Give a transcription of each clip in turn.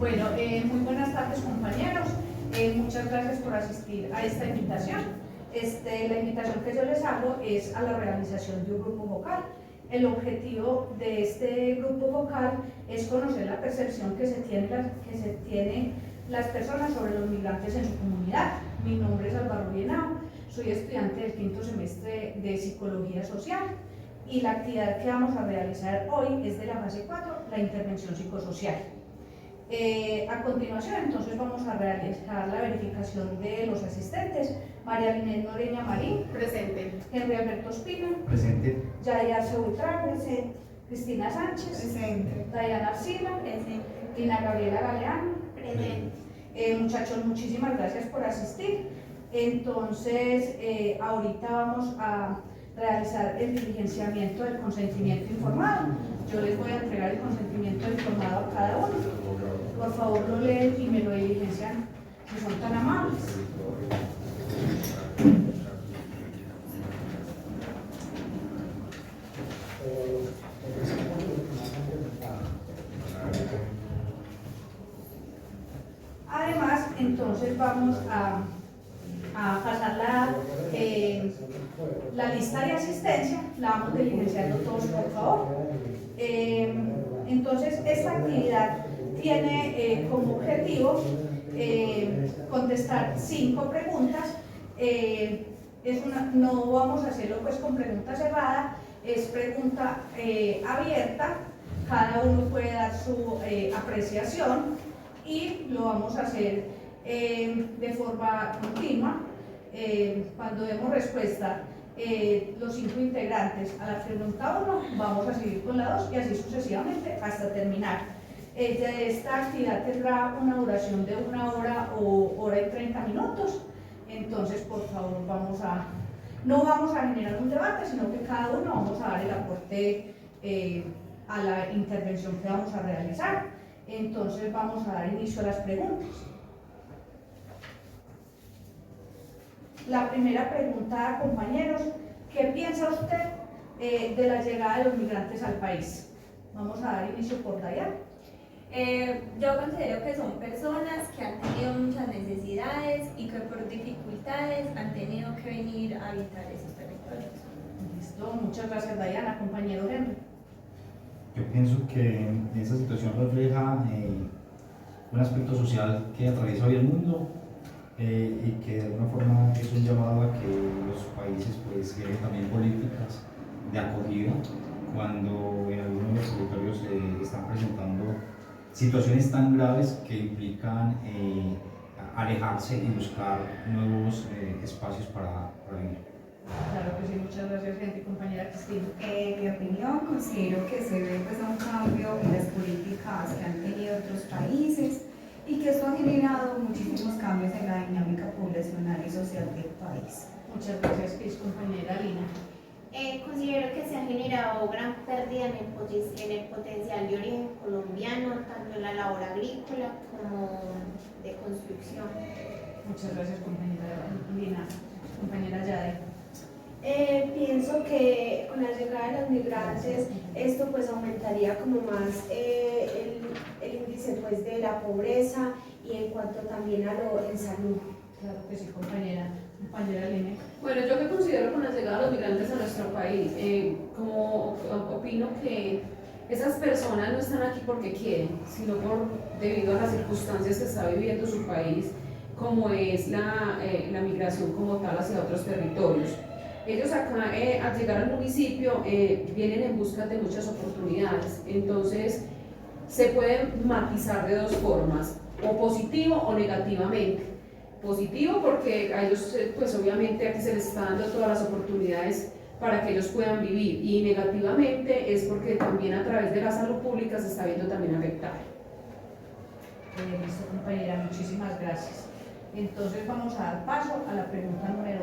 Bueno, muy buenas tardes compañeros, muchas gracias por asistir a esta invitación. La invitación que yo les hago es a la realización de un grupo vocal. El objetivo de este grupo vocal es conocer la percepción que se tienen las personas sobre los migrantes en su comunidad. Mi nombre es Álvaro Lienao, soy estudiante del quinto semestre de Psicología Social y la actividad que vamos a realizar hoy es de la fase 4, la intervención psicosocial. A continuación, entonces, vamos a realizar la verificación de los asistentes. María Inés Noreña Marín. Presente. Henry Alberto Espina. Presente. Yaya Seultrán. Presente. Cristina Sánchez. Presente. Dayana Arcila. Presente. Lina Gabriela Galeano. Presente. Muchachos, muchísimas gracias por asistir. Entonces, ahorita vamos a realizar el diligenciamiento del consentimiento informado. Yo les voy a entregar el consentimiento informado a cada uno. Por favor, lo leen y me lo diligencian si son tan amables. Además, entonces vamos a pasar la lista de asistencia, la vamos diligenciando todos, por favor. Entonces, esta actividad tiene como objetivo contestar 5 preguntas. No vamos a hacerlo pues con pregunta cerrada, es pregunta abierta, cada uno puede dar su apreciación y lo vamos a hacer de forma continua. Cuando demos respuesta los 5 integrantes a la pregunta 1, vamos a seguir con la 2 y así sucesivamente hasta terminar. Esta actividad tendrá una duración de 1 hora o hora y 30 minutos. Entonces, por favor, no vamos a generar un debate, sino que cada uno vamos a dar el aporte a la intervención que vamos a realizar. Entonces, vamos a dar inicio a las preguntas. La primera pregunta, compañeros, ¿qué piensa usted de la llegada de los migrantes al país? Vamos a dar inicio por Dayana. Yo considero que son personas que han tenido muchas necesidades y que por dificultades han tenido que venir a habitar esos territorios. Listo, muchas gracias Dayana. Compañero Henry. Yo pienso que esta situación refleja un aspecto social que atraviesa hoy el mundo y que de alguna forma es un llamado a que los países pues creen también políticas de acogida cuando en algunos de los territorios se están presentando situaciones tan graves que implican alejarse y buscar nuevos espacios para vivir. Claro que sí, muchas gracias, gente. Compañera Cristina. En mi opinión, considero que se ve pues, un cambio en las políticas que han tenido otros países y que esto ha generado muchísimos cambios en la dinámica poblacional y social del país. Muchas gracias, Cris. Compañera Lina. Considero que se ha generado gran pérdida en el potencial de origen colombiano, tanto en la labor agrícola como de construcción. Muchas gracias, compañera Lina. Compañera Yade. Pienso que con la llegada de los migrantes esto pues aumentaría como más el índice pues de la pobreza y en cuanto también a lo en salud. Claro que sí, compañera. Compañera Lina. Bueno, yo que considero con la llegada de los migrantes a nuestro país, como opino que esas personas no están aquí porque quieren, sino debido a las circunstancias que está viviendo su país, como es la migración como tal hacia otros territorios. Ellos acá, al llegar al municipio, vienen en busca de muchas oportunidades, entonces se pueden matizar de 2 formas, o positivo o negativamente. Positivo porque a ellos, pues obviamente aquí se les está dando todas las oportunidades para que ellos puedan vivir, y negativamente es porque también a través de la salud pública se está viendo también afectada. Listo, compañera, muchísimas gracias. Entonces vamos a dar paso a la pregunta número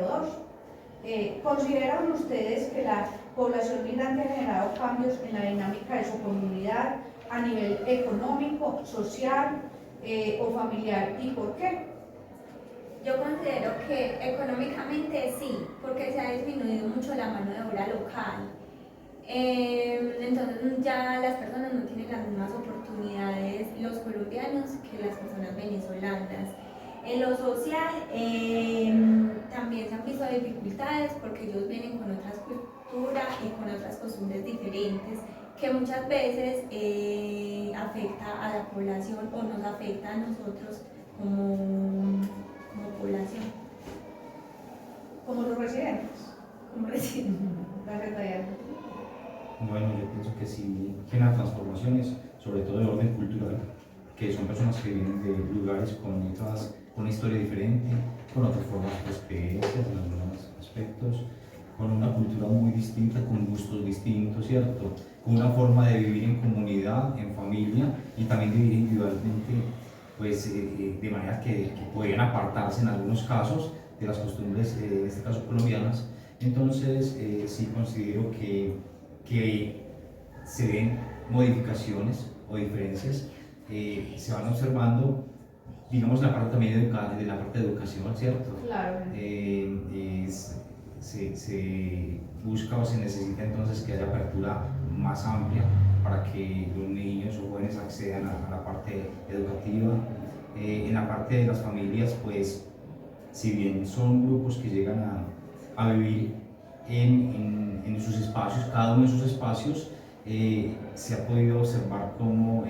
2. ¿Consideran ustedes que la población migrante ha generado cambios en la dinámica de su comunidad a nivel económico, social o familiar? ¿Y por qué? Yo considero que económicamente sí, porque se ha disminuido mucho la mano de obra local. Entonces ya las personas no tienen las mismas oportunidades, los colombianos, que las personas venezolanas. En lo social también se han visto dificultades porque ellos vienen con otras culturas y con otras costumbres diferentes que muchas veces afecta a la población o nos afecta a nosotros como población. Como los residentes. Como recién. Gracias, Dayana. Bueno, yo pienso que sí, que en las transformaciones, sobre todo de orden cultural, que son personas que vienen de lugares con una historia diferente, con otras formas de creencias en algunos aspectos, con una cultura muy distinta, con gustos distintos, ¿cierto? Con una forma de vivir en comunidad, en familia y también de vivir individualmente, pues de manera que podrían apartarse en algunos casos de las costumbres, en este caso colombianas. Entonces, sí considero que se ven modificaciones o diferencias, se van observando, digamos, la parte también de la parte de educación, ¿cierto? Claro. Se busca o se necesita entonces que haya apertura más amplia para que los niños o jóvenes accedan a la parte educativa. En la parte de las familias, pues, si bien son grupos que llegan a vivir en sus espacios, cada uno de sus espacios, se ha podido observar cómo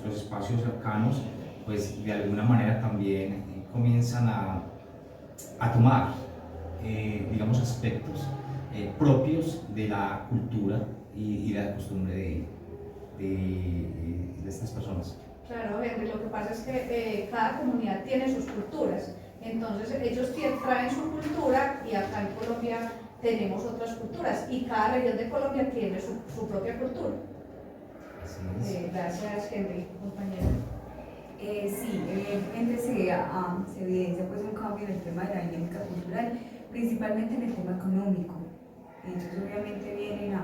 los espacios cercanos, pues de alguna manera también comienzan a tomar, digamos, aspectos propios de la cultura y de la costumbre de estas personas. Claro, Henry, lo que pasa es que cada comunidad tiene sus culturas, entonces ellos traen su cultura y acá en Colombia tenemos otras culturas y cada región de Colombia tiene su propia cultura. Así es. Gracias, Henry, compañera. Sí, evidentemente se evidencia pues un cambio en el tema de la dinámica cultural, principalmente en el tema económico. Ellos obviamente vienen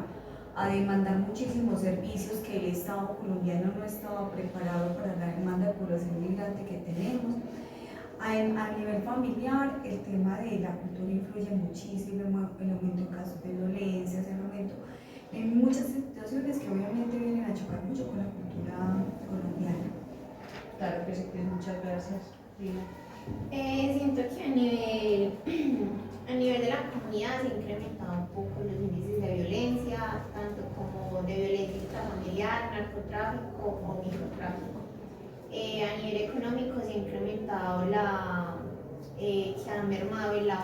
a demandar muchísimos servicios que el Estado colombiano no estaba preparado para la demanda de población migrante que tenemos. A nivel familiar, el tema de la cultura influye muchísimo, el aumento en casos de violencias, el aumento en muchas situaciones que obviamente vienen a chocar mucho con la cultura colombiana. Claro que sí, muchas gracias, Lina. Siento que a nivel de la comunidad se han incrementado un poco los índices de violencia, tanto como de violencia intrafamiliar, narcotráfico o microtráfico. A nivel económico se ha incrementado que ha mermado la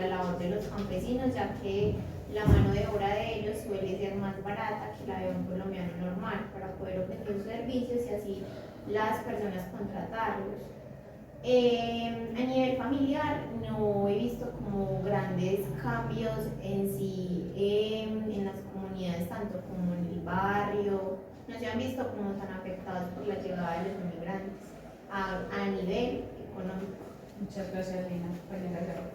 labor de los campesinos, ya que la mano de obra de ellos suele ser más barata que la de un colombiano normal para poder obtener sus servicios y así las personas contratarlos. A nivel familiar no he visto como grandes cambios en sí en las comunidades, tanto como en el barrio, no se han visto como tan afectados por la llegada de los inmigrantes a nivel económico. Muchas gracias, Lina, compañera Gaby.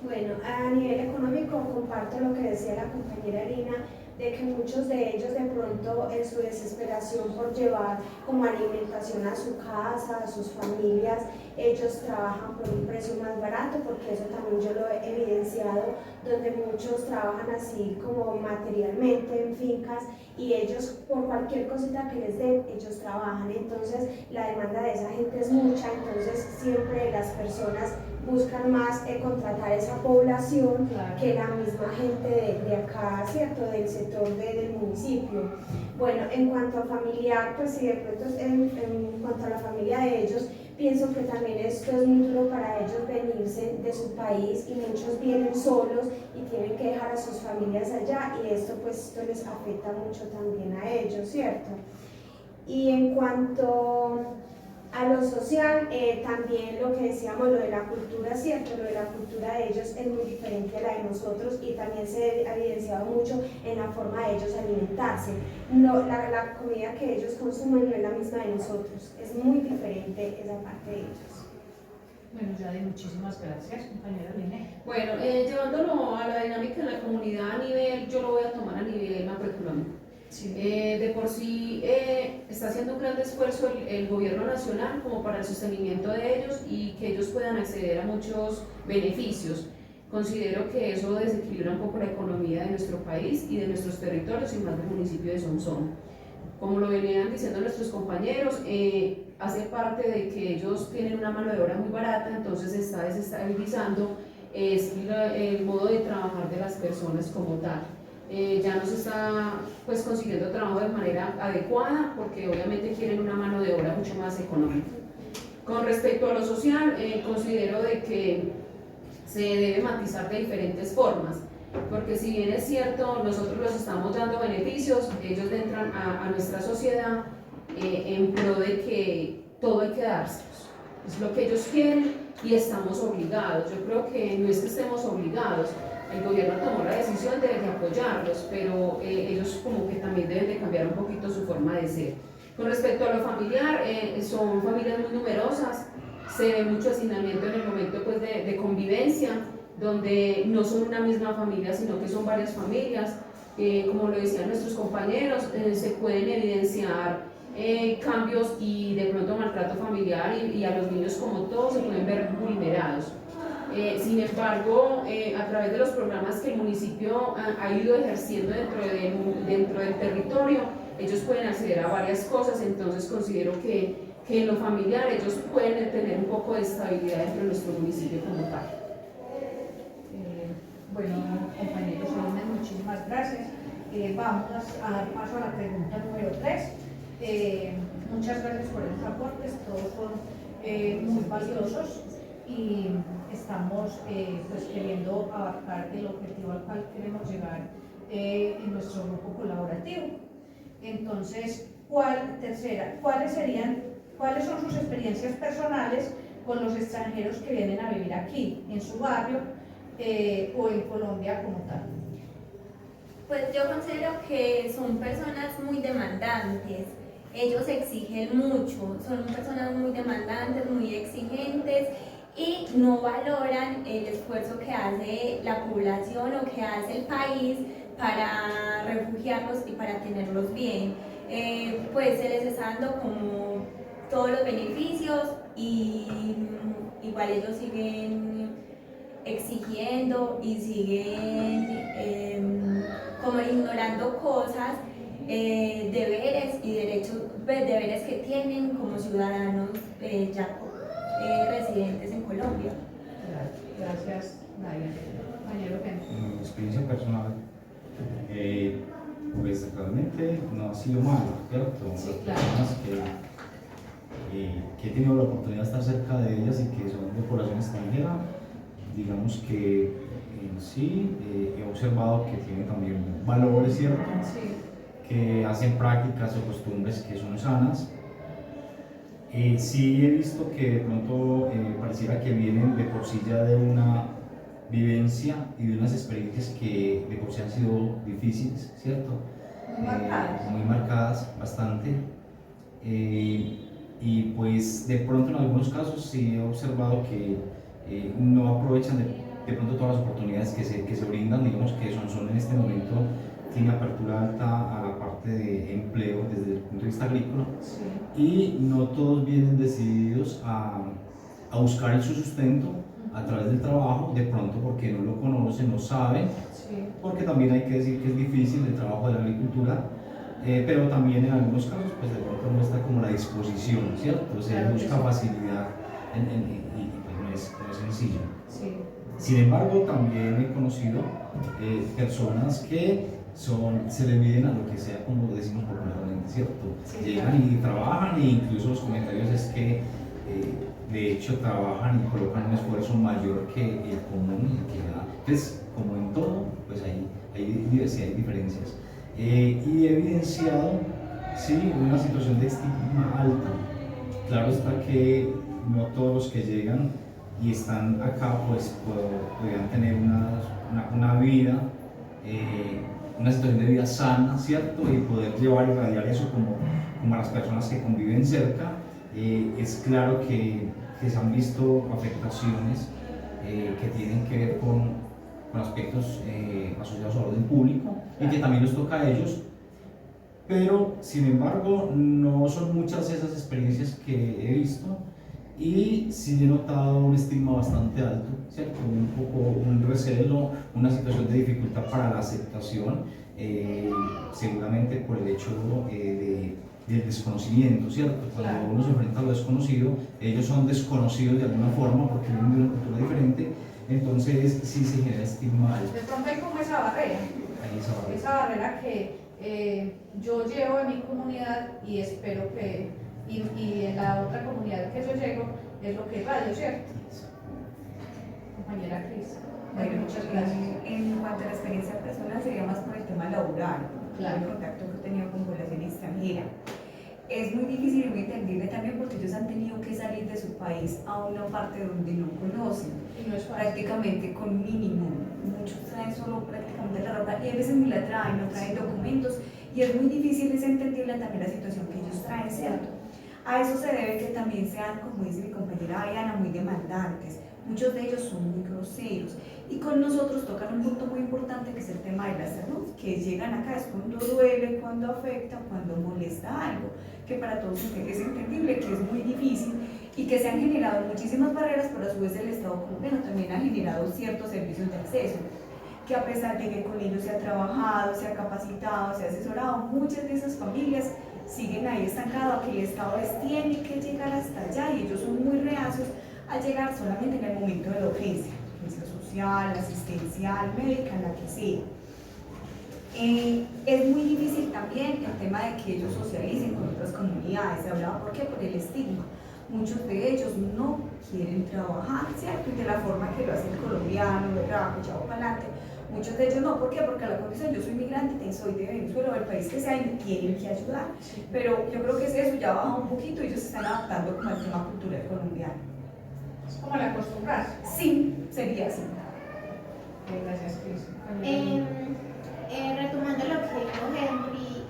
Bueno, a nivel económico comparto lo que decía la compañera Lina, de que muchos de ellos de pronto en su desesperación por llevar como alimentación a su casa, a sus familias, ellos trabajan por un precio más barato, porque eso también yo lo he evidenciado, donde muchos trabajan así como materialmente en fincas y ellos por cualquier cosita que les den, ellos trabajan, entonces la demanda de esa gente es mucha, entonces siempre las personas buscan más contratar a esa población que la misma gente de acá, ¿cierto? Del sector del municipio. Bueno, en cuanto a familiar, pues sí, de pronto en cuanto a la familia de ellos, pienso que también esto es muy duro para ellos venirse de su país y muchos vienen solos y tienen que dejar a sus familias allá y esto les afecta mucho también a ellos, ¿cierto? Y en cuanto a lo social, también lo que decíamos, lo de la cultura, ¿cierto? Lo de la cultura de ellos es muy diferente a la de nosotros y también se ha evidenciado mucho en la forma de ellos alimentarse. No, la comida que ellos consumen no es la misma de nosotros, es muy diferente esa parte de ellos. Bueno, Yadi, muchísimas gracias, compañera Lina. Bueno, llevándolo a la dinámica en la comunidad yo lo voy a tomar a nivel macroeconómico. Sí. De por sí está haciendo un gran esfuerzo el gobierno nacional como para el sostenimiento de ellos y que ellos puedan acceder a muchos beneficios, considero que eso desequilibra un poco la economía de nuestro país y de nuestros territorios y más del municipio de Sonsón. Como lo venían diciendo nuestros compañeros, hace parte de que ellos tienen una mano de obra muy barata, entonces se está desestabilizando el modo de trabajar de las personas como tal. Ya no se está pues consiguiendo trabajo de manera adecuada porque obviamente quieren una mano de obra mucho más económica. Con respecto a lo social, considero de que se debe matizar de diferentes formas, porque si bien es cierto, nosotros les estamos dando beneficios, ellos entran a nuestra sociedad en pro de que todo hay que dárselos, es lo que ellos quieren y estamos obligados. Yo creo que no es que estemos obligados, el gobierno tomó la decisión de apoyarlos, pero ellos como que también deben de cambiar un poquito su forma de ser. Con respecto a lo familiar, son familias muy numerosas, se ve mucho hacinamiento en el momento pues, de convivencia, donde no son una misma familia, sino que son varias familias. Como lo decían nuestros compañeros, se pueden evidenciar cambios y de pronto maltrato familiar y a los niños como todos se pueden ver vulnerados. Sin embargo, a través de los programas que el municipio ha ido ejerciendo dentro del territorio, ellos pueden acceder a varias cosas, entonces considero que en lo familiar ellos pueden tener un poco de estabilidad dentro de nuestro municipio como tal. Bueno, compañeros, muchísimas gracias. Vamos a dar paso a la pregunta número 3. Muchas gracias por esos aportes, todos son muy valiosos y estamos pues queriendo abarcar el objetivo al cual queremos llegar en nuestro grupo colaborativo. Entonces, ¿cuáles son sus experiencias personales con los extranjeros que vienen a vivir aquí, en su barrio o en Colombia como tal? Pues yo considero que son personas muy demandantes, ellos exigen mucho, son personas muy demandantes, muy exigentes y no valoran el esfuerzo que hace la población o que hace el país para refugiarlos y para tenerlos bien. Pues se les está dando como todos los beneficios y igual ellos siguen exigiendo y siguen como ignorando cosas, deberes y derechos, deberes que tienen como ciudadanos ya residentes en Colombia. Gracias, Nadia. Compañero Kenneth. Mi experiencia personal, pues realmente no ha sido mala, ¿cierto? Sí, Las claro. personas que he tenido la oportunidad de estar cerca de ellas y que son de población extranjera, digamos que en sí he observado que tienen también valores, ¿cierto? Sí. Que hacen prácticas o costumbres que son sanas. Sí he visto que de pronto pareciera que vienen de por sí ya de una vivencia y de unas experiencias que de por sí han sido difíciles, ¿cierto? Muy marcadas, bastante. Y pues de pronto en algunos casos sí he observado que no aprovechan de pronto todas las oportunidades que se brindan, digamos que Sonsón en este momento tiene apertura alta a la parte de empleo desde el punto de vista agrícola, Sí. y no todos vienen decididos a buscar su sustento a través del trabajo, de pronto porque no lo conocen, no saben, Sí. porque también hay que decir que es difícil el trabajo de la agricultura, pero también en algunos casos pues de pronto no está como la disposición, ¿cierto? Se Claro que busca sí. facilidad y pues no es sencillo. Sí. Sin embargo, también he conocido personas que se le miden a lo que sea, como decimos popularmente, ¿cierto? Sí, Llegan claro. y trabajan, e incluso los comentarios es que de hecho trabajan y colocan un esfuerzo mayor que el común y que da. Entonces, como en todo, pues hay diversidad y diferencias. Y he evidenciado, sí, una situación de estigma alta. Claro está que no todos los que llegan y están acá pues podrían tener una vida, una situación de vida sana, ¿cierto? Y poder llevar y radiar eso como a las personas que conviven cerca. Es claro que se han visto afectaciones que tienen que ver con aspectos asociados al orden público y que también les toca a ellos. Pero, sin embargo, no son muchas esas experiencias que he visto y sí he notado un estigma bastante alto, ¿cierto? Un poco un recelo, una situación de dificultad para la aceptación, seguramente por el hecho del desconocimiento, ¿cierto? Cuando Claro. uno se enfrenta a lo desconocido, ellos son desconocidos de alguna forma porque vienen de una cultura diferente, entonces sí se genera estigma alto. De pronto hay como esa barrera. Ahí esa Esa barrera que yo llevo en mi comunidad y espero que, y en la otra comunidad que yo llego, es lo que radio, ¿cierto? Compañera Cris. Bueno, Muchas gracias. En cuanto a la experiencia personal, sería más por el tema laboral, Claro. el contacto que he tenido con población extranjera. Es muy difícil y muy entendible también porque ellos han tenido que salir de su país a una parte donde no conocen, Y no es fácil. prácticamente con mínimo. Muchos traen solo prácticamente la ropa y a veces ni la traen, no traen documentos y es muy difícil, es entendible también la situación que ellos traen, ¿cierto? A eso se debe que también sean, como dice mi compañera Diana, muy demandantes. Muchos de ellos son muy groseros y con nosotros tocan un punto muy importante que es el tema de la salud, que llegan acá es cuando duele, cuando afecta, cuando molesta algo, que para todos es entendible, que es muy difícil y que se han generado muchísimas barreras, pero a su vez el Estado colombiano también ha generado ciertos servicios de acceso, que a pesar de que con ellos se ha trabajado, se ha capacitado, se ha asesorado, muchas de esas familias siguen ahí estancadas, que el Estado les tiene que llegar hasta allá y ellos son muy reacios a llegar solamente en el momento de la urgencia social, asistencial, médica, la que sea. Es muy difícil también el tema de que ellos socialicen con otras comunidades. Se hablaba, ¿por qué? Por el estigma. Muchos de ellos no quieren trabajar, ¿cierto? Y de la forma que lo hace el colombiano, de trabajo, echado para adelante. Muchos de ellos no, ¿por qué? Porque a la condición, yo soy migrante, soy de Venezuela, del país que sea, y me tienen que ayudar. Pero yo creo que es eso, ya baja un poquito y ellos se están adaptando como al tema cultural colombiano. Es como el acostumbrarse. Sí, sería así. Gracias, Cris. Retomando lo que dijo Henry,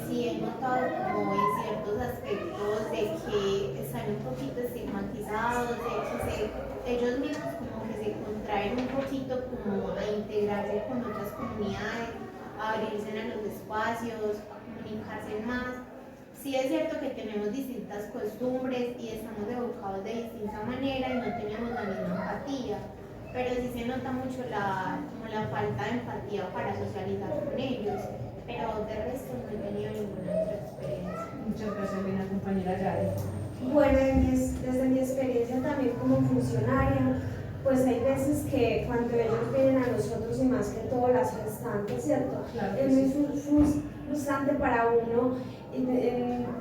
sí he notado como en ciertos aspectos de que están un poquito estigmatizados, de que ellos mismos como que se contraen un poquito como a integrarse con otras comunidades, a abrirse a los espacios, a comunicarse más. Sí es cierto que tenemos distintas costumbres y estamos educados de distinta manera y no tenemos la misma empatía, pero sí se nota mucho como la falta de empatía para socializar con ellos, pero de resto no he tenido ninguna otra experiencia. Muchas gracias, mi compañera Yari. Bueno, desde mi experiencia también como funcionaria, pues hay veces que cuando ellos vienen a nosotros y más que todo las gestantes, ¿cierto? Claro, Es muy frustrante para uno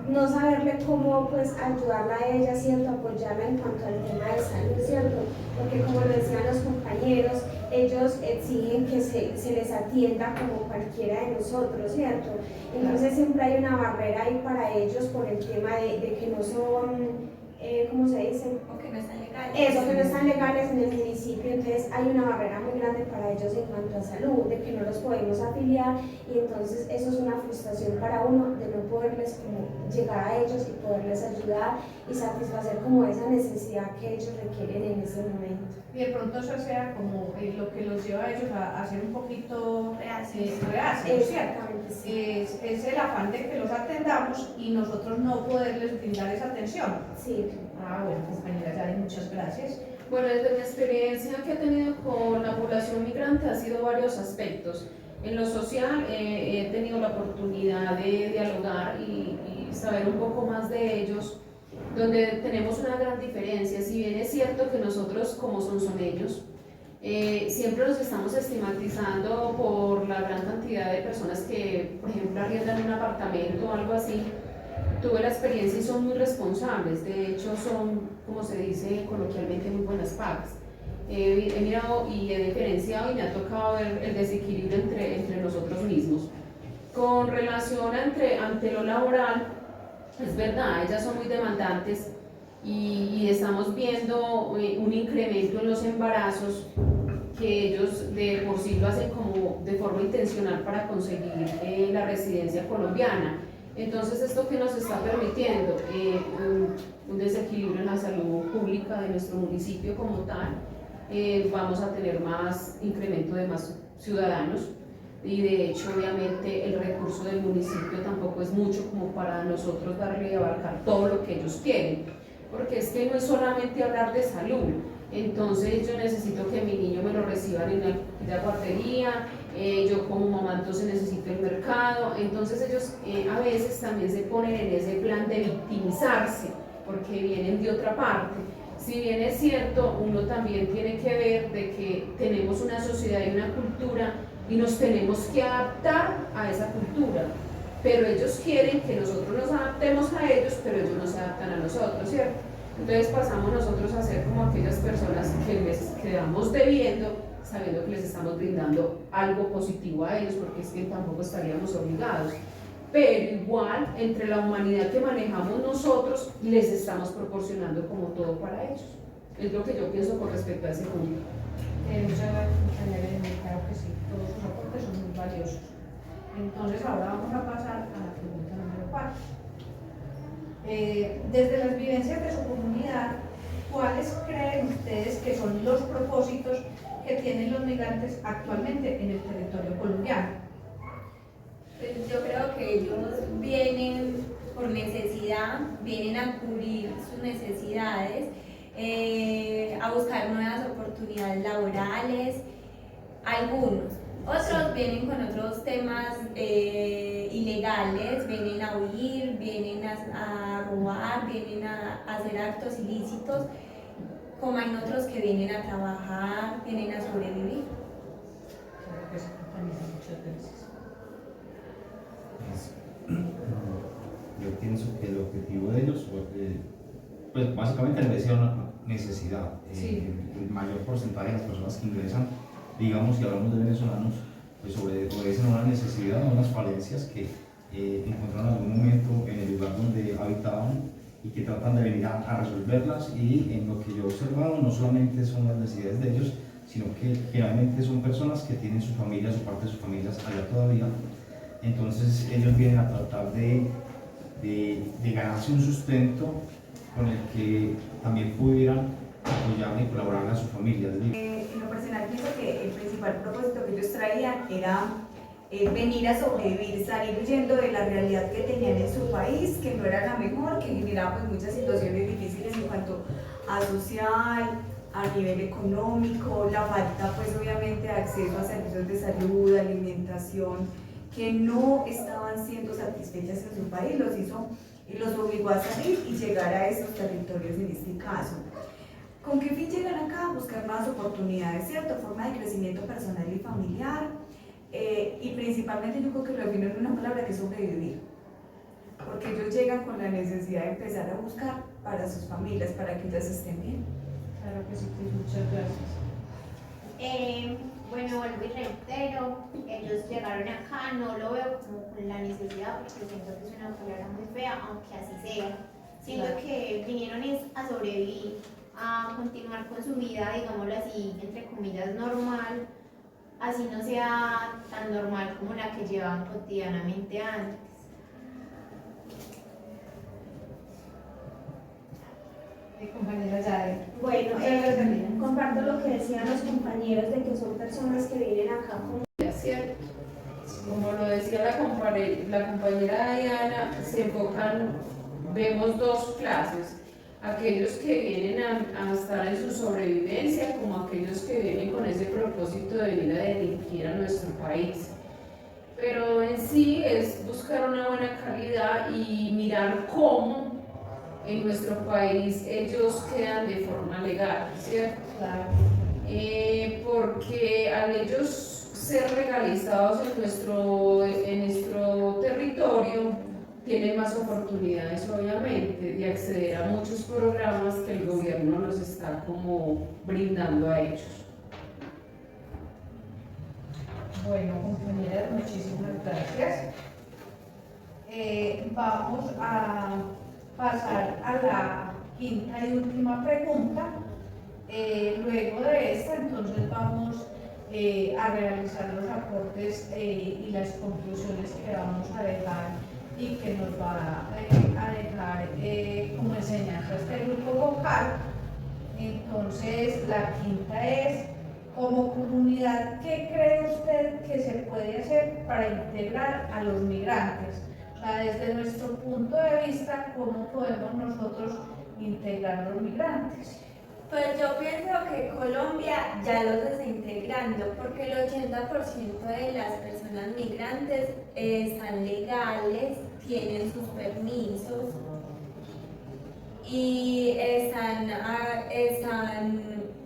no saberle cómo pues ayudarla a ella, ¿cierto? Apoyarla en cuanto al tema de salud, ¿cierto? Porque como lo decían los compañeros, ellos exigen que se les atienda como cualquiera de nosotros, ¿cierto? Entonces siempre hay una barrera ahí para ellos por el tema de que no son, ¿cómo se dice? O que no están legales. Eso, que no están legales en el municipio, entonces hay una barrera muy grande para ellos en cuanto a salud, de que no los podemos afiliar y entonces eso es una frustración para uno de no poderles como llegar a ellos y poderles ayudar y satisfacer como esa necesidad que ellos requieren en ese momento. Y de pronto eso sea como lo que los lleva a ellos a ser un poquito reacios, ¿cierto? Exactamente, sí. Es el afán de que los atendamos y nosotros no poderles brindar esa atención. Sí. Bueno, compañera Yari, muchas gracias. Bueno, desde mi experiencia que he tenido con la población migrante ha sido varios aspectos. En lo social he tenido la oportunidad de dialogar y saber un poco más de ellos, donde tenemos una gran diferencia. Si bien es cierto que nosotros como son ellos, siempre los estamos estigmatizando por la gran cantidad de personas que, por ejemplo, arriendan un apartamento o algo así. Tuve la experiencia y son muy responsables, de hecho son, como se dice coloquialmente, muy buenas pagas. He mirado y he diferenciado y me ha tocado ver el desequilibrio entre nosotros mismos. Con relación ante lo laboral, es verdad, ellas son muy demandantes y estamos viendo un incremento en los embarazos que ellos de por sí lo hacen como de forma intencional para conseguir la residencia colombiana. Entonces, ¿esto qué nos está permitiendo? Un desequilibrio en la salud pública de nuestro municipio como tal. Vamos a tener más incremento de más ciudadanos y de hecho obviamente el recurso del municipio tampoco es mucho como para nosotros darle y abarcar todo lo que ellos quieren. porque es que no es solamente hablar de salud. Entonces yo necesito que mi niño me lo reciban en la guardería, yo como mamá entonces necesito el mercado. Entonces ellos a veces también se ponen en ese plan de victimizarse porque vienen de otra parte. Si bien es cierto, uno también tiene que ver de que tenemos una sociedad y una cultura y nos tenemos que adaptar a esa cultura, pero ellos quieren que nosotros nos adaptemos a ellos, pero ellos no se adaptan a nosotros, ¿cierto? Entonces pasamos nosotros a ser como aquellas personas que les quedamos debiendo, sabiendo que les estamos brindando algo positivo a ellos, porque es que tampoco estaríamos obligados. Pero igual, entre la humanidad que manejamos nosotros, les estamos proporcionando como todo para ellos. Es lo que yo pienso con respecto a ese punto. Muchas gracias, compañera. Claro que sí, todos sus aportes son muy valiosos. Entonces, ahora vamos a pasar a la pregunta número 4. Desde las vivencias de su comunidad, ¿cuáles creen ustedes que son los propósitos que tienen los migrantes actualmente en el territorio colombiano? Pues yo creo que ellos vienen por necesidad, vienen a cubrir sus necesidades, a buscar nuevas oportunidades laborales, algunos. Otros vienen con otros temas ilegales, vienen a huir, vienen a robar, vienen a hacer actos ilícitos, como hay otros que vienen a trabajar, vienen a sobrevivir. Claro que sí, compañera, muchas gracias. Yo pienso que el objetivo de ellos, pues básicamente les decía una necesidad. Sí. El mayor porcentaje de las personas que ingresan, digamos, si hablamos de venezolanos, pues obedecen a una necesidad, a unas falencias que encontraron en algún momento en el lugar donde habitaban y que tratan de venir a resolverlas. Y en lo que yo he observado, no solamente son las necesidades de ellos, sino que finalmente son personas que tienen sus familias o parte de sus familias allá todavía. Entonces ellos vienen a tratar de ganarse un sustento con el que también pudieran apoyar y colaborar a su familia. En lo personal pienso que el principal propósito que ellos traían era venir a sobrevivir, salir huyendo de la realidad que tenían en su país, que no era la mejor, que generaba pues muchas situaciones difíciles en cuanto a social, a nivel económico, la falta pues obviamente de acceso a servicios de salud, alimentación, que no estaban siendo satisfechas en su país, los hizo y los obligó a salir y llegar a esos territorios en este caso. ¿Con qué fin llegan acá? A buscar más oportunidades, ¿cierto? Forma de crecimiento personal y familiar, y principalmente yo creo que lo defino en una palabra que es sobrevivir, porque ellos llegan con la necesidad de empezar a buscar para sus familias, para que ellas estén bien. Claro que sí, muchas gracias. Bueno, vuelvo y reitero, ellos llegaron acá, no lo veo como con la necesidad, porque siento que es una palabra muy fea, aunque así sea. Siento que vinieron a sobrevivir, a continuar con su vida, digámoslo así, entre comillas, normal, así no sea tan normal como la que llevaban cotidianamente antes. Compañera Yadel. Bueno, comparto lo que decían los compañeros de que son personas que vienen acá como... Es cierto. Como lo decía la compañera Diana, se enfocan, vemos dos clases, aquellos que vienen a estar en su sobrevivencia, como aquellos que vienen con ese propósito de venir a delinquir a nuestro país. Pero en sí es buscar una buena calidad y mirar cómo en nuestro país ellos quedan de forma legal, ¿cierto? Claro. Porque al ellos ser legalizados en nuestro territorio, tienen más oportunidades obviamente de acceder a muchos programas que el gobierno nos está como brindando a ellos. Bueno, compañeras, muchísimas gracias. Vamos a pasar a la quinta y última pregunta. Luego de esta, entonces vamos a realizar los aportes y las conclusiones que vamos a dejar y que nos va a dejar como enseñanza este grupo vocal. Entonces, la quinta es: como comunidad, ¿qué cree usted que se puede hacer para integrar a los migrantes? O sea, desde nuestro punto de vista, ¿cómo podemos nosotros integrar a los migrantes? Pues yo pienso que Colombia ya los está integrando porque el 80% de las personas migrantes están legales, tienen sus permisos y están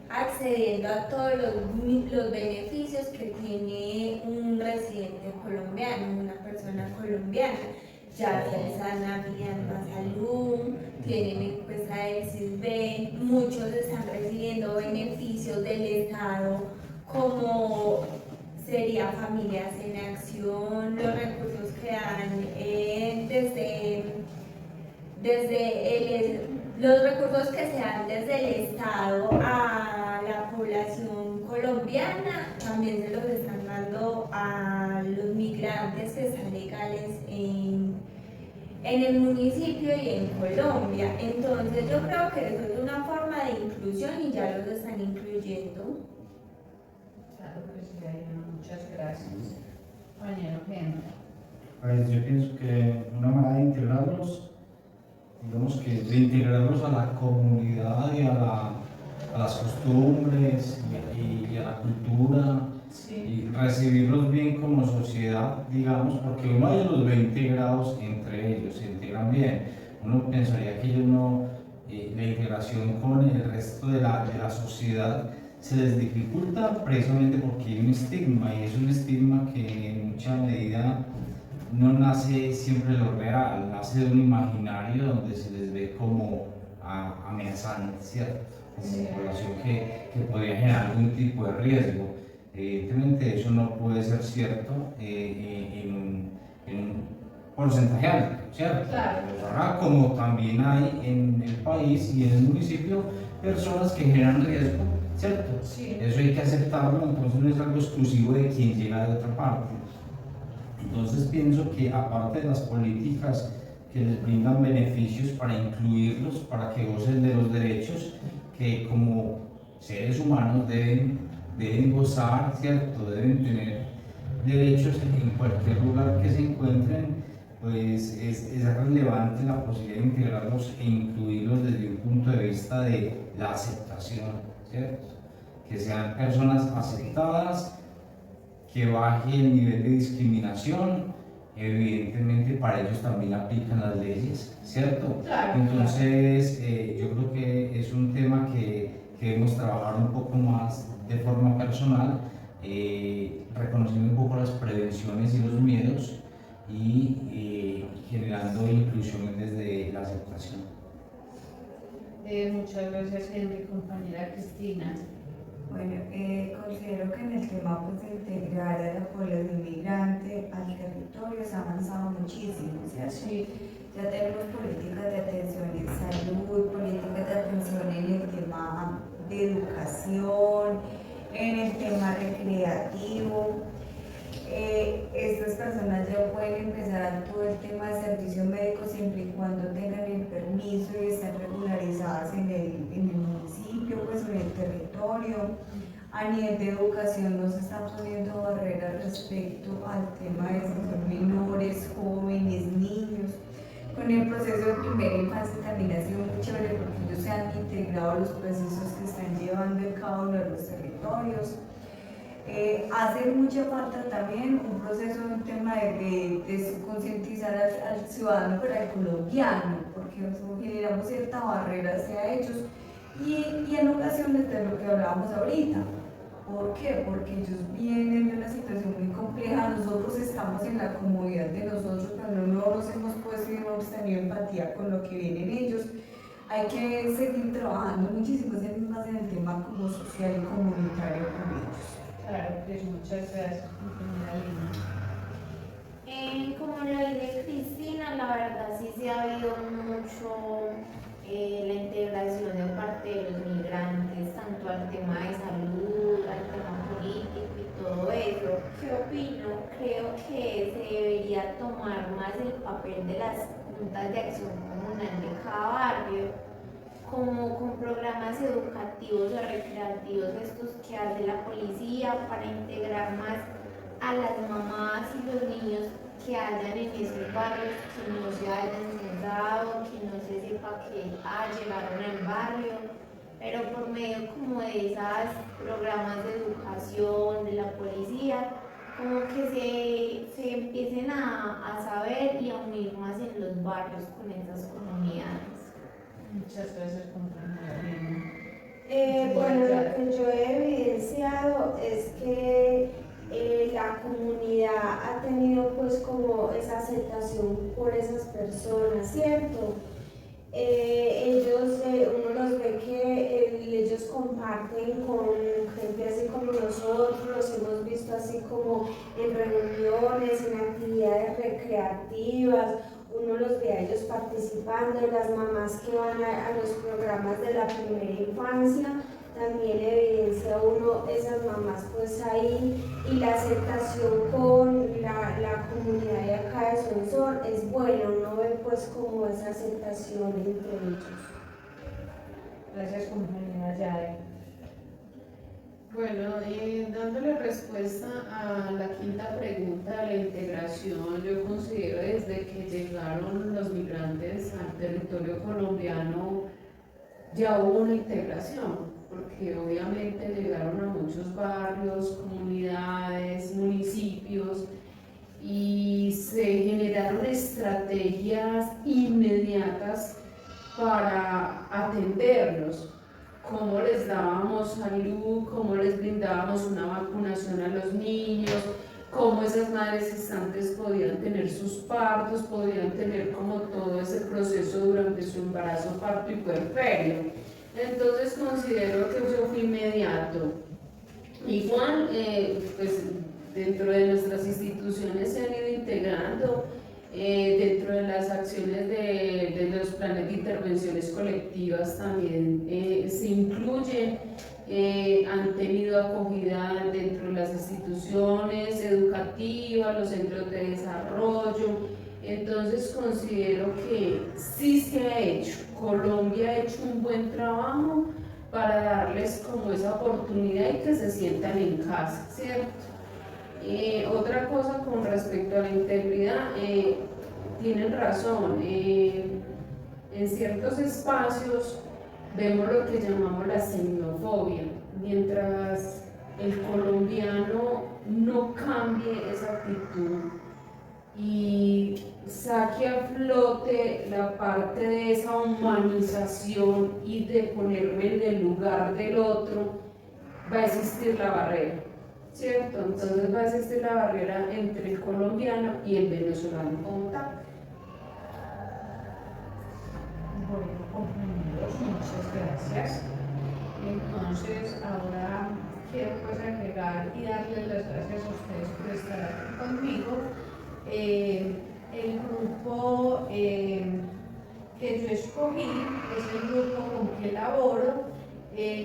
accediendo a todos los beneficios que tiene un residente colombiano, una persona colombiana. Ya se están afiliando a salud, tienen encuesta del CISBEN, muchos están recibiendo beneficios del Estado como sería Familias en Acción, los recursos que dan los recursos que se dan desde el Estado a la población colombiana, también se los están dando a los migrantes que están legales en el municipio y en Colombia. Entonces yo creo que eso es una forma de inclusión y ya los están incluyendo. Claro que sí, Diana, muchas gracias. Compañero Henry. Pues yo pienso que una manera de integrarlos, digamos que de integrarlos a la comunidad y a las costumbres y a la cultura, Sí. y recibirlos bien como sociedad, digamos, porque uno de los ve integrados entre ellos, se integran bien. Uno pensaría que ellos no, la integración con el resto de la sociedad se les dificulta precisamente porque hay un estigma, y es un estigma que en mucha medida no nace siempre de lo real, nace de un imaginario donde se les ve como amenazantes, ¿cierto? Como Sí. población que podría generar algún tipo de riesgo. Evidentemente eso no puede ser cierto en un porcentaje alto, ¿cierto? Claro. Ahora, como también hay en el país y en el municipio personas que generan riesgo, ¿cierto? Sí. Eso hay que aceptarlo, entonces no es algo exclusivo de quien llega de otra parte. Entonces pienso que aparte de las políticas que les brindan beneficios para incluirlos, para que gocen de los derechos que como seres humanos deben gozar, ¿cierto? Deben tener derechos en cualquier lugar que se encuentren, pues es relevante la posibilidad de integrarlos e incluirlos desde un punto de vista de la aceptación, ¿cierto? Que sean personas aceptadas, que baje el nivel de discriminación, evidentemente para ellos también aplican las leyes, ¿cierto? Claro. Entonces, yo creo que es un tema que debemos trabajar un poco más de forma personal, reconociendo un poco las prevenciones y los miedos y generando inclusión desde la aceptación. Muchas gracias, Henry. Compañera Cristina. Bueno, considero que en el tema pues, de integrar a la población migrante al territorio se ha avanzado muchísimo, ¿cierto? Sí. Ya tenemos políticas de atención en salud, políticas de atención en el tema de educación, en el tema recreativo. Estas personas ya pueden empezar a todo el tema de servicio médico siempre y cuando tengan el permiso y estén regularizadas en el municipio, pues en el territorio. A nivel de educación no se están poniendo barreras respecto al tema de si son menores, jóvenes, niños. Con el proceso de primera infancia también ha sido muy chévere porque ellos se han integrado a los procesos que están llevando en cada uno de los territorios. Hace mucha falta también un proceso, un tema de concientizar al ciudadano, pero al colombiano, porque generamos cierta barrera hacia ellos y en ocasiones de lo que hablábamos ahorita. ¿Por qué? Porque ellos vienen de una situación muy compleja, nosotros estamos en la comodidad de nosotros, pero no nos hemos puesto y no hemos tenido empatía con lo que vienen ellos. Hay que seguir trabajando muchísimo más en el tema como social y comunitario con ellos. Claro, pues muchas gracias, compañera Lina. Como lo dice Cristina, la verdad sí se ha habido mucho la integración de parte de los migrantes, tanto al tema de salud, al tema político y todo eso. ¿Qué opino? Creo que se debería tomar más el papel de las juntas de acción comunal de cada barrio, como con programas educativos o recreativos estos que hace la policía para integrar más a las mamás y los niños que hayan en esos barrios que no se hayan cerrado, que no se sepa que llegaron al barrio, pero por medio como de esos programas de educación, de la policía, como que se empiecen a saber y a unir más en los barrios con esas comunidades. Muchas gracias, compañera Lina. Bueno, lo que yo he evidenciado es que la comunidad ha tenido pues como esa aceptación por esas personas, ¿cierto? Uno los ve que ellos comparten con gente así como nosotros, los hemos visto así como en reuniones, en actividades recreativas, uno los ve a ellos participando, las mamás que van a los programas de la primera infancia, también evidencia uno esas mamás pues ahí, y la aceptación con la comunidad de acá de Sonsón es buena, uno ve pues como esa aceptación entre ellos. Gracias, compañera Yade. Bueno, dándole respuesta a la quinta pregunta de la integración, yo considero desde que llegaron los migrantes al territorio colombiano ya hubo una integración, porque obviamente llegaron a muchos barrios, comunidades, municipios y se generaron estrategias inmediatas para atenderlos. Cómo les dábamos salud, cómo les brindábamos una vacunación a los niños, cómo esas madres gestantes podían tener sus partos, podían tener como todo ese proceso durante su embarazo, parto y puerperio. Entonces considero que eso fue inmediato. Igual, pues dentro de nuestras instituciones se han ido integrando dentro de las acciones de los planes de intervenciones colectivas también se incluyen, han tenido acogida dentro de las instituciones educativas, los centros de desarrollo. Entonces considero que sí se ha hecho, Colombia ha hecho un buen trabajo para darles como esa oportunidad y que se sientan en casa, ¿cierto? Otra cosa con respecto a la integridad, tienen razón, en ciertos espacios vemos lo que llamamos la xenofobia, mientras el colombiano no cambie esa actitud y saque a flote la parte de esa humanización y de ponerme en el lugar del otro, va a existir la barrera. ¿Cierto? Entonces va a existir la barrera entre el colombiano y el venezolano como tal. Bueno, compañeros, muchas gracias. Entonces, ahora quiero pues agregar y darles las gracias a ustedes por estar aquí conmigo. El grupo que yo escogí es el grupo con que laboro.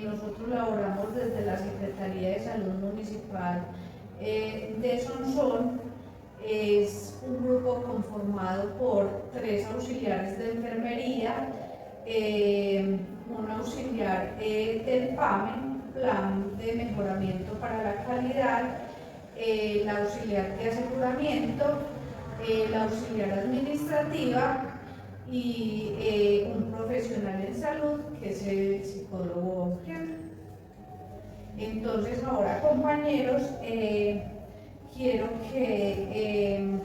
Nosotros laboramos desde la Secretaría de Salud Municipal de Sonsón. Es un grupo conformado por 3 auxiliares de enfermería, un auxiliar del PAME, Plan de Mejoramiento para la Calidad, la auxiliar de aseguramiento, la auxiliar administrativa y un profesional en salud que es el psicólogo. Entonces ahora, compañeros, quiero que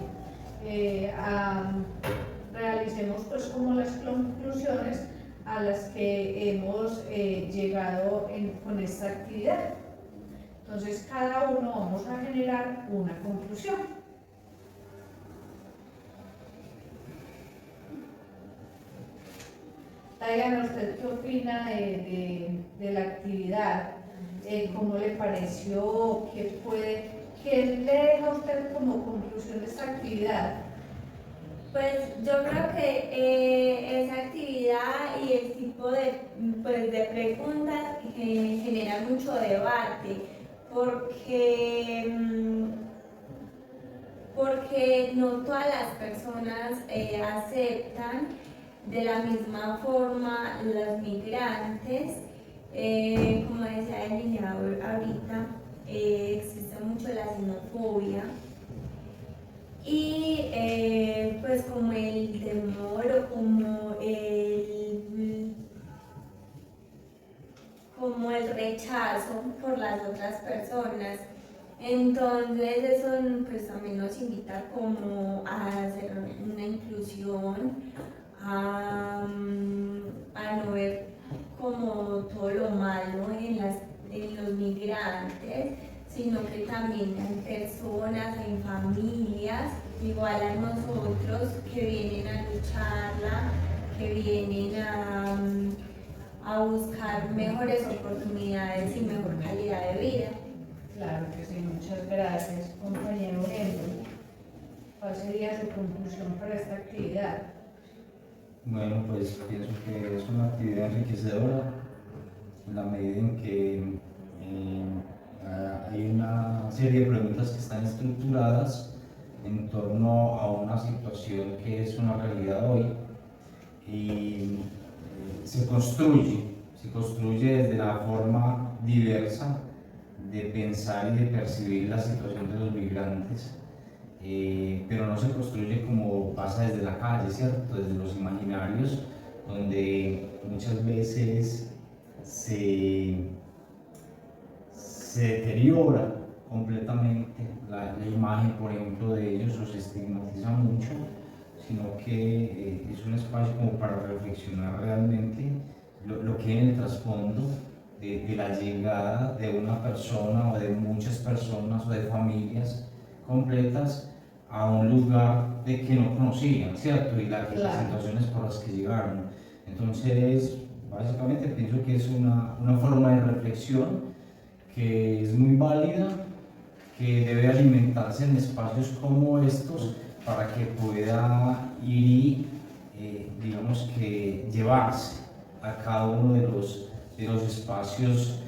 realicemos pues como las conclusiones a las que hemos llegado con esta actividad. Entonces cada uno vamos a generar una conclusión. Díganos usted qué opina de la actividad, cómo le pareció, qué le deja a usted como conclusión de esta actividad. Pues yo creo que esa actividad y el tipo de preguntas genera mucho debate, porque no todas las personas aceptan de la misma forma los migrantes. Como decía el lineado ahorita, existe mucho la xenofobia. y pues como el temor o como el rechazo por las otras personas. Entonces eso pues también nos invita como a hacer una inclusión, a no ver como todo lo malo en los migrantes, sino que también hay personas, hay familias, igual a nosotros, que vienen a lucharla, que vienen a buscar mejores oportunidades y mejor calidad de vida. Claro que sí, muchas gracias, compañero Henry. ¿Cuál sería su conclusión para esta actividad? Bueno, pues pienso que es una actividad enriquecedora en la medida en que hay una serie de preguntas que están estructuradas en torno a una situación que es una realidad hoy y se construye desde la forma diversa de pensar y de percibir la situación de los migrantes, pero no se construye como pasa desde la calle, ¿cierto? Desde los imaginarios, donde muchas veces se deteriora completamente la imagen, por ejemplo, de ellos, o se estigmatiza mucho, sino que es un espacio como para reflexionar realmente lo que hay en el trasfondo de la llegada de una persona o de muchas personas o de familias completas a un lugar de que no conocían, ¿cierto? Y las situaciones por las que llegaron. Entonces, básicamente pienso que es una forma de reflexión que es muy válida, que debe alimentarse en espacios como estos para que pueda ir y, digamos que, llevarse a cada uno de los espacios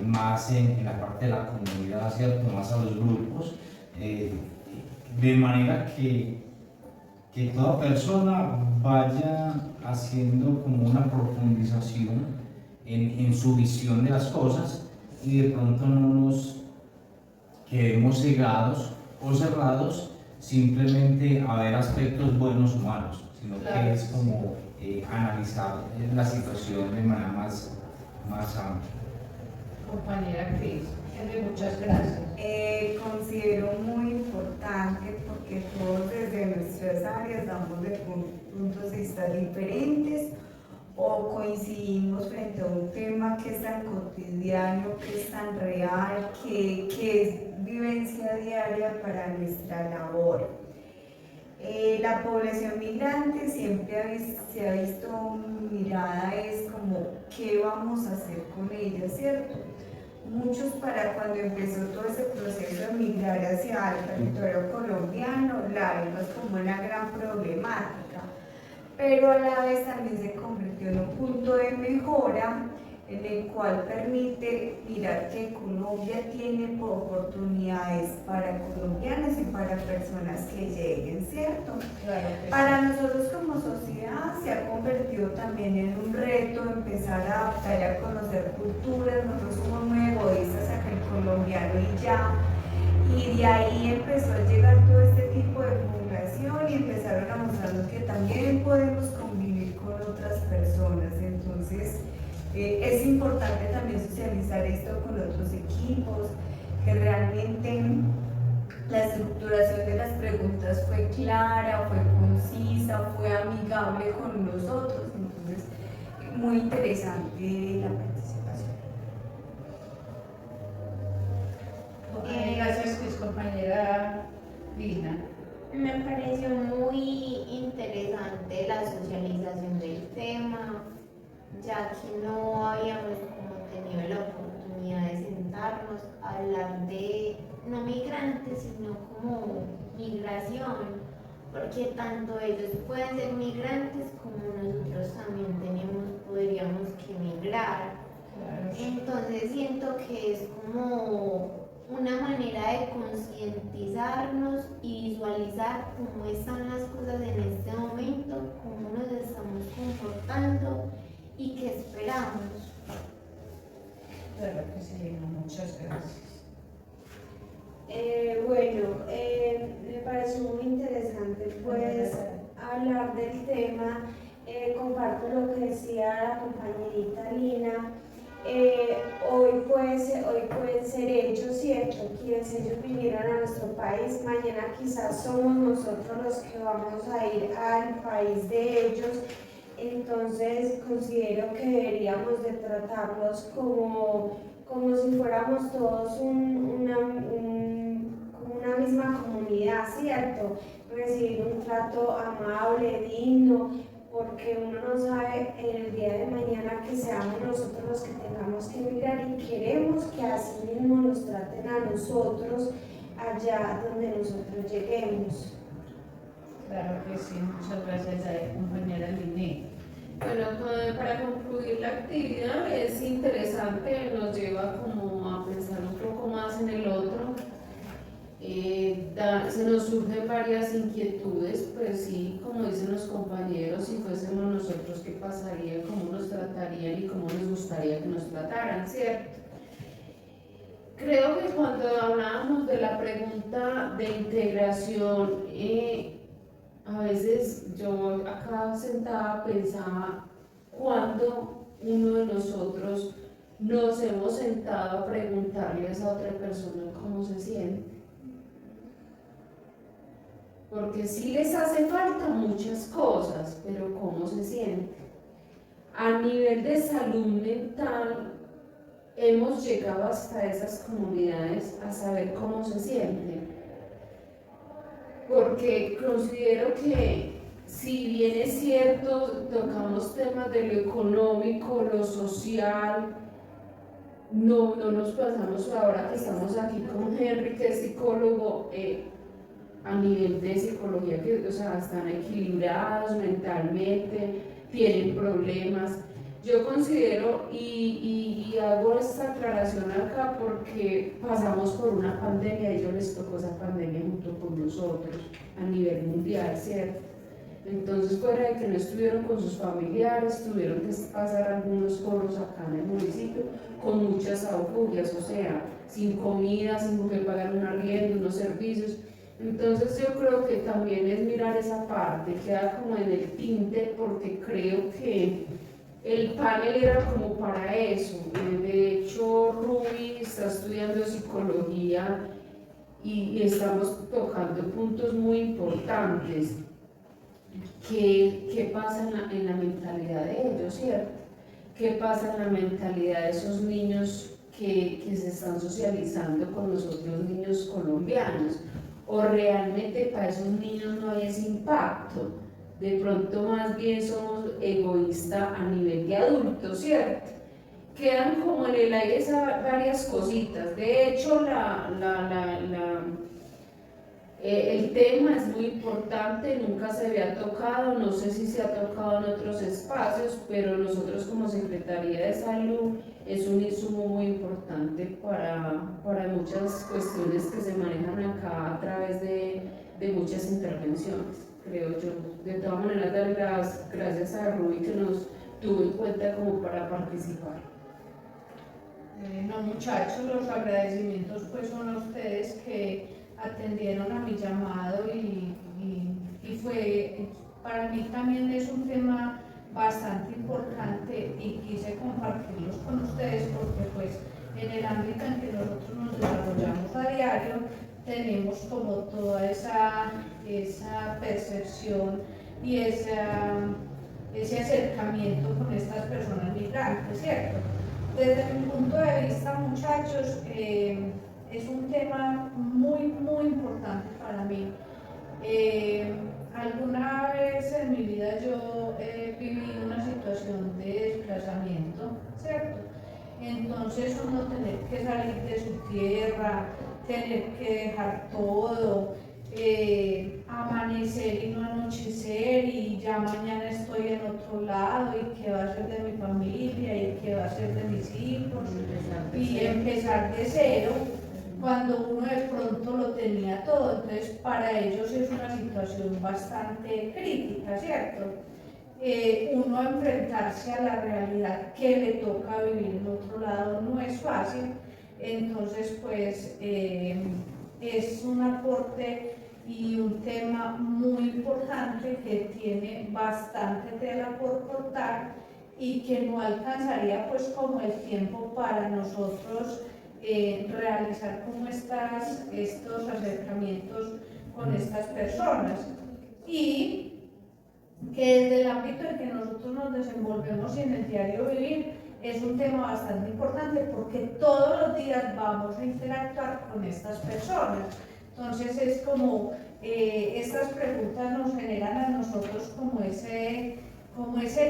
más en la parte de la comunidad, ¿cierto? Más a los grupos, de manera que toda persona vaya haciendo como una profundización en su visión de las cosas y de pronto no nos quedemos cegados o cerrados simplemente a ver aspectos buenos o malos, sino que es como analizar la situación de manera más amplia. Compañera Cris, muchas gracias. Considero muy importante porque todos desde nuestras áreas damos de puntos de vista diferentes o coincidimos frente a un tema que es tan cotidiano, que es tan real, que es vivencia diaria para nuestra labor. La población migrante siempre se ha visto mirada es como ¿qué vamos a hacer con ella? ¿Cierto? Muchos para cuando empezó todo ese proceso de migrar hacia el territorio colombiano la vimos como una gran problemática, pero a la vez también se convirtió en un punto de mejora en el cual permite mirar que Colombia tiene oportunidades para colombianos y para personas que lleguen, ¿cierto? Claro que para nosotros como sociedad se ha convertido también en un reto empezar a adaptar y a conocer culturas. Nosotros somos muy egoístas acá en colombiano y de ahí empezó a llegar todo este tipo de población y empezaron a mostrarnos que también podemos convivir con otras personas. Entonces, es importante también socializar esto con otros equipos, que realmente la estructuración de las preguntas fue clara, fue concisa, fue amigable con nosotros. Entonces, muy interesante la participación. Gracias, Cris, compañera Lina. Me pareció muy interesante la socialización del tema, ya que no habíamos como tenido la oportunidad de sentarnos a hablar de no migrantes, sino como migración, porque tanto ellos pueden ser migrantes como nosotros también podríamos que migrar. Entonces siento que es como una manera de concientizarnos y visualizar cómo están las cosas en este momento, cómo nos estamos comportando y qué esperamos. Claro que sí, muchas gracias. Bueno, Me parece muy interesante pues hablar del tema. Comparto lo que decía la compañerita Lina. Hoy pueden ser ellos, ¿cierto? Quienes ellos vinieron a nuestro país, mañana quizás somos nosotros los que vamos a ir al país de ellos. Entonces considero que deberíamos de tratarlos como si fuéramos todos como una misma comunidad, ¿cierto? Recibir un trato amable, digno, porque uno no sabe en el día de mañana que seamos nosotros los que tengamos que emigrar y queremos que así mismo nos traten a nosotros allá donde nosotros lleguemos. Claro que sí, muchas gracias a compañera Liné. Bueno, para concluir la actividad es interesante, nos lleva como a pensar un poco más en el otro. Se nos surgen varias inquietudes, pues sí, como dicen los compañeros, si fuésemos nosotros, ¿qué pasaría? ¿Cómo nos tratarían y cómo nos gustaría que nos trataran, cierto? Creo que cuando hablábamos de la pregunta de integración, a veces yo acá sentada pensaba cuando uno de nosotros nos hemos sentado a preguntarles a otra persona cómo se siente. Porque sí les hace falta muchas cosas, pero cómo se siente. A nivel de salud mental, hemos llegado hasta esas comunidades a saber cómo se sienten. Porque considero que si bien es cierto, tocamos temas de lo económico, lo social, no nos pasamos ahora que estamos aquí con Henry, que es psicólogo, a nivel de psicología, que o sea, están equilibrados mentalmente, tienen problemas. Yo considero y hago esta aclaración acá porque pasamos por una pandemia, a ellos les tocó esa pandemia junto con nosotros a nivel mundial, ¿cierto? Entonces, fuera de que no estuvieron con sus familiares, tuvieron que pasar algunos coros acá en el municipio con muchas aufugias, o sea, sin comida, sin poder pagar un arriendo, unos servicios. Entonces yo creo que también es mirar esa parte, queda como en el tinte, porque creo que el panel era como para eso. De hecho, Ruby está estudiando psicología y estamos tocando puntos muy importantes. ¿Qué pasa en la mentalidad de ellos, cierto? ¿Qué pasa en la mentalidad de esos niños que se están socializando con los otros niños colombianos? ¿O realmente para esos niños no hay ese impacto? De pronto más bien somos egoístas a nivel de adultos, ¿cierto? Quedan como en el aire varias cositas. De hecho, el tema es muy importante, nunca se había tocado, no sé si se ha tocado en otros espacios, pero nosotros como Secretaría de Salud es un insumo muy importante para muchas cuestiones que se manejan acá a través de muchas intervenciones, creo yo. De todas maneras, dar las gracias a Rubí que nos tuvo en cuenta como para participar. No, muchachos, los agradecimientos pues son a ustedes que atendieron a mi llamado y fue, para mí también es un tema bastante importante y quise compartirlos con ustedes porque pues en el ámbito en que nosotros nos desarrollamos a diario tenemos como toda esa percepción y ese acercamiento con estas personas migrantes, ¿cierto? Desde mi punto de vista, muchachos, es un tema muy importante para mí. Alguna vez en mi vida yo viví una situación de desplazamiento, ¿cierto? Entonces uno tener que salir de su tierra, tener que dejar todo, amanecer y no anochecer y ya mañana estoy en otro lado y qué va a ser de mi familia y qué va a ser de mis hijos y empezar de cero cuando uno de pronto lo tenía todo. Entonces para ellos es una situación bastante crítica, ¿cierto? Uno enfrentarse a la realidad que le toca vivir en otro lado no es fácil. Entonces pues es un aporte y un tema muy importante que tiene bastante tela por cortar y que no alcanzaría pues como el tiempo para nosotros realizar como estos acercamientos con estas personas. Y que desde el ámbito en que nosotros nos desenvolvemos y en el diario vivir es un tema bastante importante porque todos los días vamos a interactuar con estas personas. Entonces es como estas preguntas nos generan a nosotros como ese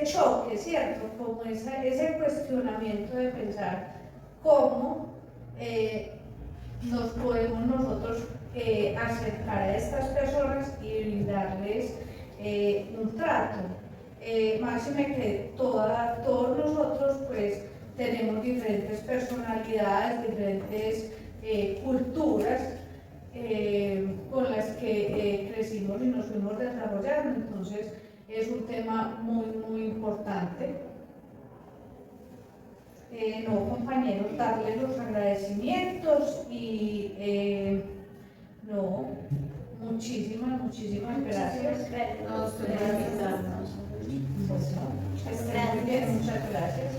choque, ¿cierto? Como ese cuestionamiento de pensar cómo nos podemos nosotros acercar a estas personas y brindarles un trato. Máxime que todos nosotros pues tenemos diferentes personalidades, diferentes culturas con las que crecimos y nos fuimos desarrollando, entonces es un tema muy importante. No, compañeros, darles los agradecimientos y no, muchísimas gracias. Gracias. Muchas gracias.